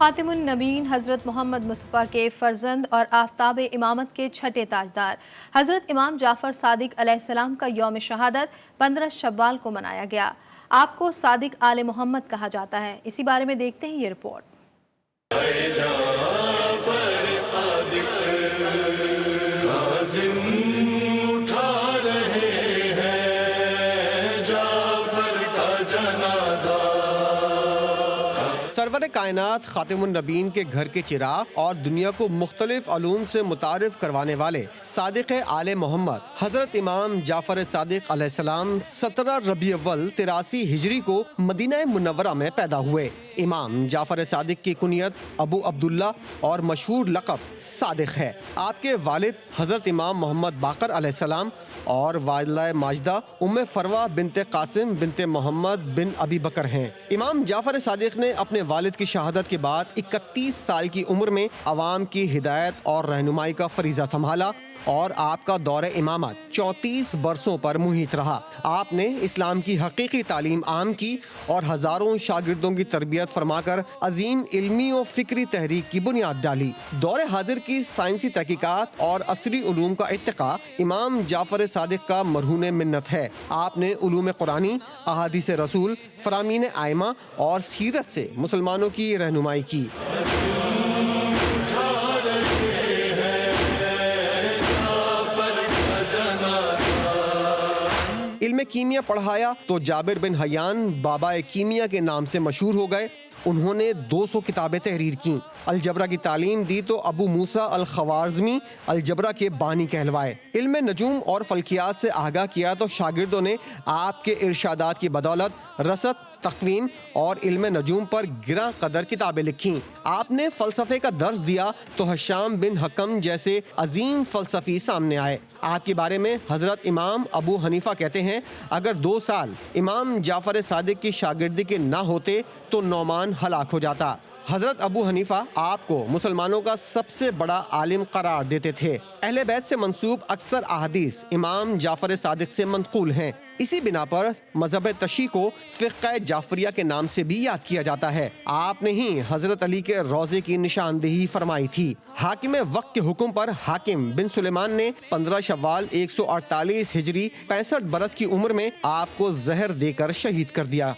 خاتم النبیین حضرت محمد مصطفیٰ کے فرزند اور آفتاب امامت کے چھٹے تاجدار حضرت امام جعفر صادق علیہ السلام کا یوم شہادت 15 شوال کو منایا گیا۔ آپ کو صادق آل محمد کہا جاتا ہے، اسی بارے میں دیکھتے ہیں یہ رپورٹ۔ سرور کائنات خاتم النبیین کے گھر کے چراغ اور دنیا کو مختلف علوم سے متعارف کروانے والے صادق آل محمد حضرت امام جعفر صادق علیہ السلام 17 ربیع الاول 83 ہجری کو مدینہ منورہ میں پیدا ہوئے۔ امام جعفر صادق کی کنیت ابو عبداللہ اور مشہور لقب صادق ہے۔ آپ کے والد حضرت امام محمد باقر علیہ السلام اور والدہ ماجدہ ام فروہ بنت قاسم بنت محمد بن ابی بکر ہیں۔ امام جعفر صادق نے اپنے والد کی شہادت کے بعد 31 سال کی عمر میں عوام کی ہدایت اور رہنمائی کا فریضہ سنبھالا اور آپ کا دور امامت 34 برسوں پر محیط رہا۔ آپ نے اسلام کی حقیقی تعلیم عام کی اور ہزاروں شاگردوں کی تربیت فرما کر عظیم علمی و فکری تحریک کی بنیاد ڈالی۔ دور حاضر کی سائنسی تحقیقات اور عصری علوم کا ارتقاء امام جعفر صادق کا مرہون منت ہے۔ آپ نے علوم قرآنی، احادیث رسول، فرامین ائمہ اور سیرت سے مسلمانوں کی رہنمائی کی۔ علم کیمیا پڑھایا تو جابر بن حیان بابا کیمیا کے نام سے مشہور ہو گئے۔ انہوں نے 200 کتابیں تحریر کیں۔ الجبرا کی تعلیم دی تو ابو موسیٰ الخوارزمی الجبرا کے بانی کہلوائے۔ علم نجوم اور فلکیات سے آگاہ کیا تو شاگردوں نے آپ کے ارشادات کی بدولت رصد، تقویم اور علم نجوم پر گراں قدر کتابیں لکھیں۔ آپ نے فلسفے کا درس دیا تو حشام بن حکم جیسے عظیم فلسفی سامنے آئے۔ آپ کے بارے میں حضرت امام ابو حنیفہ کہتے ہیں، اگر 2 سال امام جعفر صادق کی شاگردی کے نہ ہوتے تو نعمان ہلاک ہو جاتا۔ حضرت ابو حنیفہ آپ کو مسلمانوں کا سب سے بڑا عالم قرار دیتے تھے۔ اہل بیت سے منسوب اکثر احادیث امام جعفر صادق سے منقول ہیں۔ اسی بنا پر مذہب تشیع کو فقہ جعفریہ کے نام سے بھی یاد کیا جاتا ہے۔ آپ نے ہی حضرت علی کے روضے کی نشاندہی فرمائی تھی۔ حاکم وقت کے حکم پر حاکم بن سلیمان نے 15 شوال 148 ہجری 65 برس کی عمر میں آپ کو زہر دے کر شہید کر دیا۔